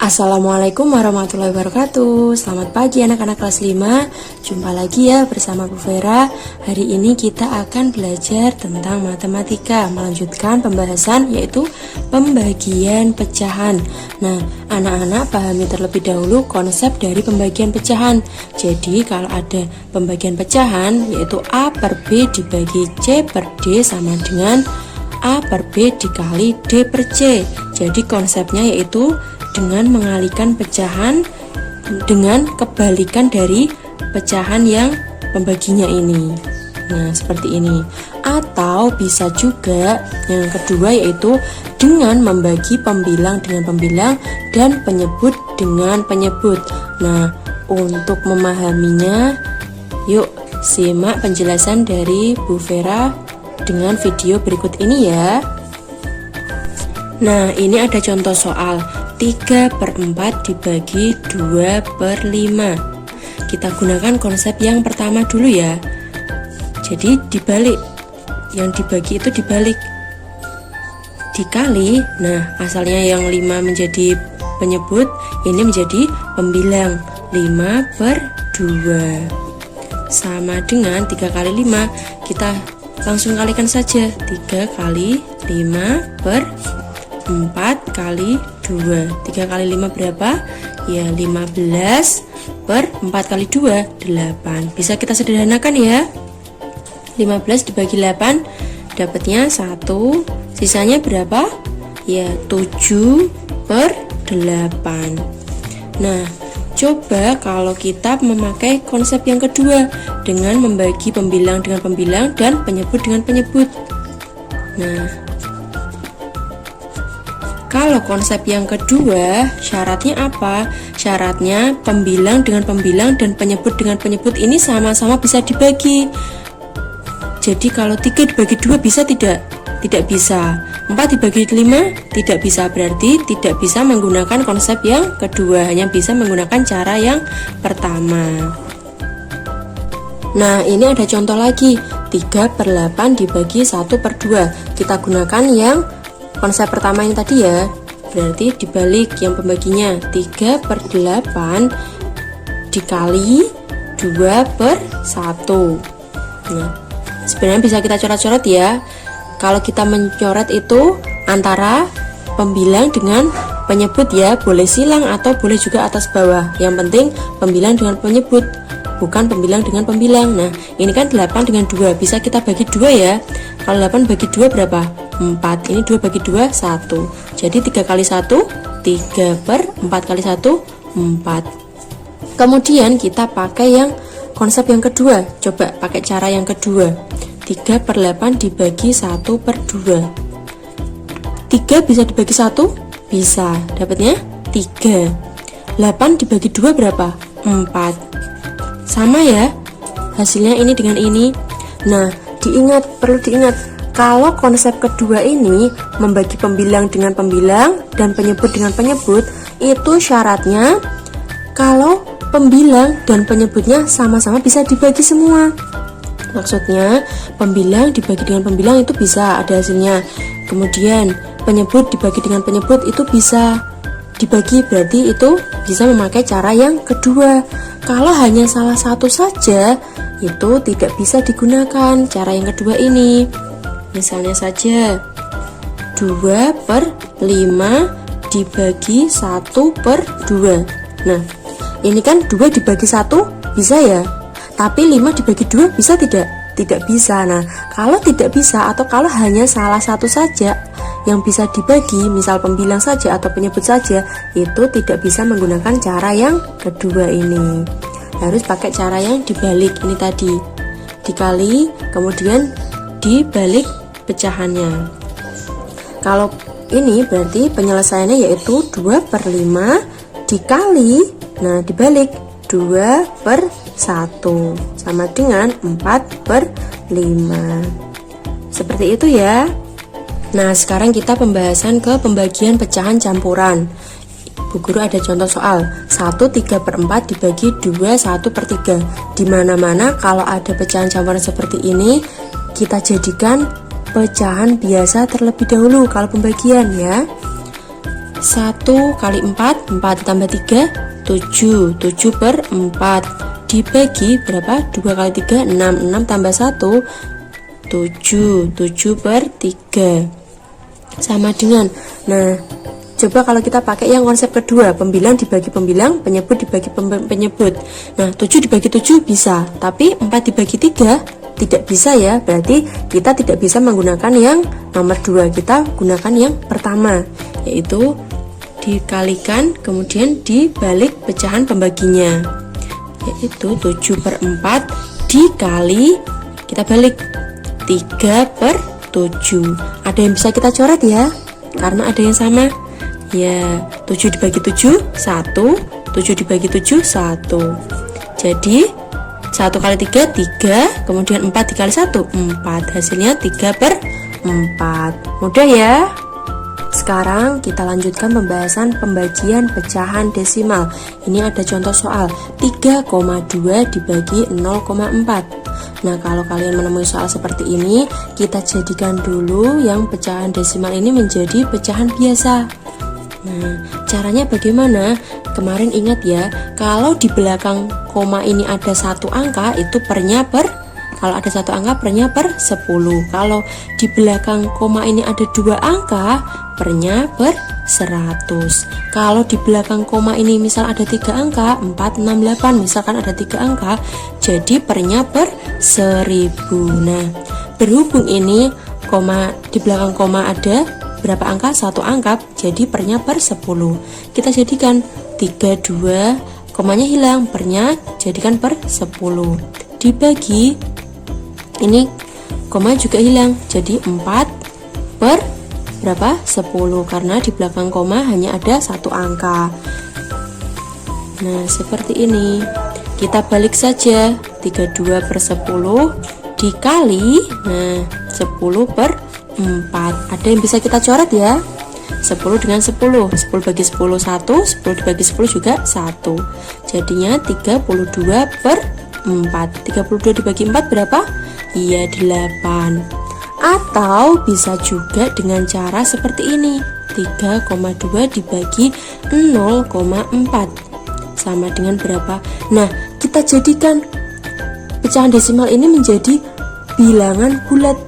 Assalamualaikum warahmatullahi wabarakatuh. Selamat pagi anak-anak kelas 5. Jumpa lagi ya bersama Bu Vera. Hari ini kita akan belajar tentang matematika, melanjutkan pembahasan yaitu pembagian pecahan. Nah, anak-anak pahami terlebih dahulu konsep dari pembagian pecahan. Jadi kalau ada pembagian pecahan yaitu A per B dibagi C per D sama dengan A per B dikali D per C. Jadi konsepnya yaitu dengan mengalihkan pecahan dengan kebalikan dari pecahan yang pembaginya ini. Nah, seperti ini. Atau bisa juga yang kedua yaitu dengan membagi pembilang dengan pembilang dan penyebut dengan penyebut. Nah, untuk memahaminya, yuk simak penjelasan dari Bu Vera dengan video berikut ini ya. Nah, ini ada contoh soal 3/4 dibagi 2/5. Kita gunakan konsep yang pertama dulu ya. Jadi dibalik, yang dibagi itu dibalik dikali. Nah, asalnya yang 5 menjadi penyebut, ini menjadi pembilang. 5/2 sama dengan 3 kali 5. Kita langsung kalikan saja. 3 kali 5 per 4 kali 2. 3 kali 5 berapa? Ya 15 per 4 kali 2 8. Bisa kita sederhanakan ya. 15 dibagi 8 dapatnya 1. Sisanya berapa? Ya 7 per 8. Nah, coba kalau kita memakai konsep yang kedua dengan membagi pembilang dengan pembilang dan penyebut dengan penyebut. Nah, kalau konsep yang kedua, syaratnya apa? Syaratnya pembilang dengan pembilang dan penyebut dengan penyebut ini sama-sama bisa dibagi. Jadi kalau 3 dibagi 2 bisa tidak? Tidak bisa. 4 dibagi 5 tidak bisa, berarti tidak bisa menggunakan konsep yang kedua, hanya bisa menggunakan cara yang pertama. Nah, ini ada contoh lagi. 3/8 dibagi 1/2. Kita gunakan yang konsep pertama yang tadi ya, berarti dibalik yang pembaginya. 3/8 dikali 2/1. Nah, sebenarnya bisa kita coret-coret ya. Kalau kita mencoret itu antara pembilang dengan penyebut ya, boleh silang atau boleh juga atas bawah. Yang penting pembilang dengan penyebut, bukan pembilang dengan pembilang. Nah, ini kan 8 dengan 2, bisa kita bagi 2 ya. Kalau 8 bagi 2 berapa? 4. Ini 2 bagi 2 1. Jadi 3 kali 1 3 per 4 kali 1 4. Kemudian kita pakai yang konsep yang kedua. Coba pakai cara yang kedua. 3/8 dibagi 1/2. 3 bisa dibagi 1? Bisa. Dapatnya 3. 8 dibagi 2 berapa? 4. Sama ya hasilnya ini dengan ini. Nah, perlu diingat kalau konsep kedua ini membagi pembilang dengan pembilang dan penyebut dengan penyebut, itu syaratnya kalau pembilang dan penyebutnya sama-sama bisa dibagi semua. Maksudnya pembilang dibagi dengan pembilang itu bisa ada hasilnya. Kemudian penyebut dibagi dengan penyebut itu bisa dibagi, berarti itu bisa memakai cara yang kedua. Kalau hanya salah satu saja, itu tidak bisa digunakan cara yang kedua ini. Misalnya saja 2/5 dibagi 1/2. Nah, ini kan 2 dibagi 1 bisa ya, tapi 5 dibagi 2 bisa tidak? Tidak bisa. Nah, kalau tidak bisa atau kalau hanya salah satu saja yang bisa dibagi, misal pembilang saja atau penyebut saja, itu tidak bisa menggunakan cara yang kedua ini. Harus pakai cara yang dibalik ini tadi. Dikali, kemudian dibalik pecahannya. Kalau ini berarti penyelesaiannya yaitu 2/5 dikali, nah dibalik 2/1 sama dengan 4/5. Seperti itu ya. Nah, sekarang kita pembahasan ke pembagian pecahan campuran. Bu Guru ada contoh soal 3/4 dibagi 2 1/3. Dimana-mana kalau ada pecahan campuran seperti ini, kita jadikan pecahan biasa terlebih dahulu kalau pembagian ya. 1 kali 4, 4 ditambah 3, 7, 7 per 4 dibagi berapa? 2 kali 3, 6, 6 tambah 1, 7, 7 per 3 sama dengan, nah coba kalau kita pakai yang konsep kedua, pembilang dibagi pembilang, penyebut dibagi penyebut. Nah 7 dibagi 7 bisa, tapi 4 dibagi 3 tidak bisa ya, berarti kita tidak bisa menggunakan yang nomor 2, kita gunakan yang pertama, yaitu dikalikan kemudian dibalik pecahan pembaginya, yaitu 7 per 4 dikali, kita balik 3 per 7. Ada yang bisa kita coret ya, karena ada yang sama ya. 7 dibagi 7 1, 7 dibagi 7 1, jadi 1 kali 3 3, kemudian 4 dikali 1 4, hasilnya 3 per 4. Mudah ya. Sekarang kita lanjutkan pembahasan pembagian pecahan desimal. Ini ada contoh soal 3,2 dibagi 0,4. Nah kalau kalian menemui soal seperti ini, kita jadikan dulu yang pecahan desimal ini menjadi pecahan biasa. Nah caranya bagaimana? Kemarin ingat ya, kalau di belakang koma ini ada satu angka, itu pernya per, kalau ada satu angka pernya per 10. Kalau di belakang koma ini ada dua angka, pernya per 100. Kalau di belakang koma ini misal ada 3 angka, 4, 6, 8, misalkan ada 3 angka, jadi pernya per 1000. Nah berhubung ini koma, di belakang koma ada berapa angka? 1 angka, jadi pernya per 10. Kita jadikan 32, komanya hilang, pernya jadikan per 10 dibagi, ini koma juga hilang, jadi 4 per berapa? 10, karena di belakang koma hanya ada 1 angka. Nah seperti ini, kita balik saja, 32 per 10 dikali, nah 10 per 4. Ada yang bisa kita coret ya, 10 dengan 10, 10 bagi 10 1, 10 dibagi 10 juga 1, jadinya 32 per 4. 32 dibagi 4 berapa? Iya 8. Atau bisa juga dengan cara seperti ini, 3,2 dibagi 0,4 sama dengan berapa? Nah kita jadikan pecahan desimal ini menjadi bilangan bulat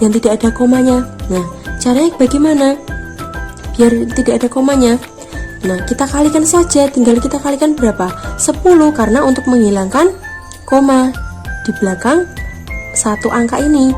yang tidak ada komanya. Nah caranya bagaimana biar tidak ada komanya? Nah kita kalikan saja, tinggal kita kalikan berapa? 10, karena untuk menghilangkan koma di belakang satu angka ini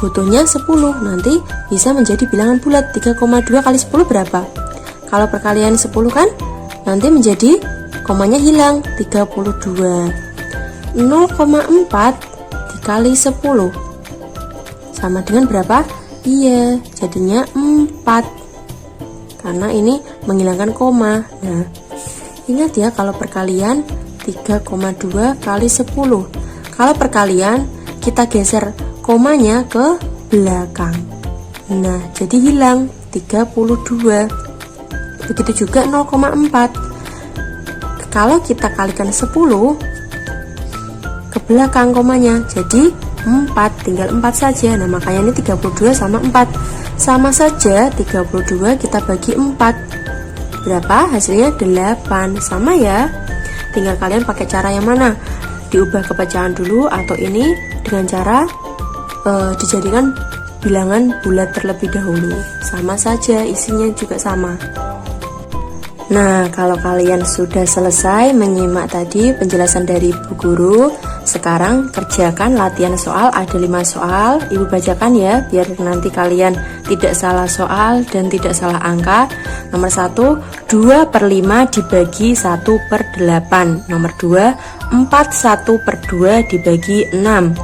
butuhnya 10, nanti bisa menjadi bilangan bulat. 3,2 kali 10 berapa? Kalau perkalian 10 kan nanti menjadi komanya hilang, 32. 0,4 dikali 10 sama dengan berapa? Iya, jadinya 4, karena ini menghilangkan koma. Nah ingat ya, kalau perkalian 3,2 kali 10, kalau perkalian kita geser komanya ke belakang, nah jadi hilang 32. Begitu juga 0,4, kalau kita kalikan 10 ke belakang komanya jadi 4, tinggal 4 saja. Nah makanya ini 32 sama 4 sama saja, 32 kita bagi 4 berapa? Hasilnya 8, sama ya. Tinggal kalian pakai cara yang mana, diubah ke pecahan dulu, atau ini dengan cara dijadikan bilangan bulat terlebih dahulu, sama saja, isinya juga sama. Nah kalau kalian sudah selesai menyimak tadi penjelasan dari Bu Guru, sekarang kerjakan latihan soal. Ada 5 soal, Ibu bacakan ya, biar nanti kalian tidak salah soal dan tidak salah angka. Nomor 1, 2 per 5 dibagi 1 per 8. Nomor 2, 4 1 per 2 dibagi 6.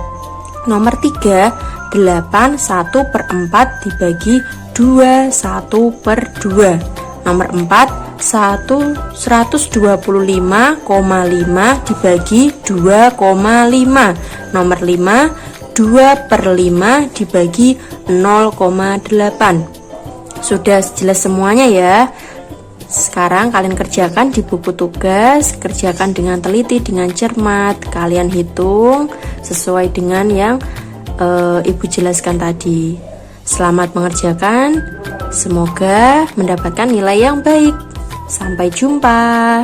Nomor 3, 8 1 per 4 dibagi 2 1 per 2. Nomor 4, 125,5 dibagi 2,5. Nomor 5, 2 per 5 dibagi 0,8. Sudah jelas semuanya ya. Sekarang kalian kerjakan di buku tugas, kerjakan dengan teliti, dengan cermat. Kalian hitung sesuai dengan yang Ibu jelaskan tadi. Selamat mengerjakan. Semoga mendapatkan nilai yang baik. Sampai jumpa.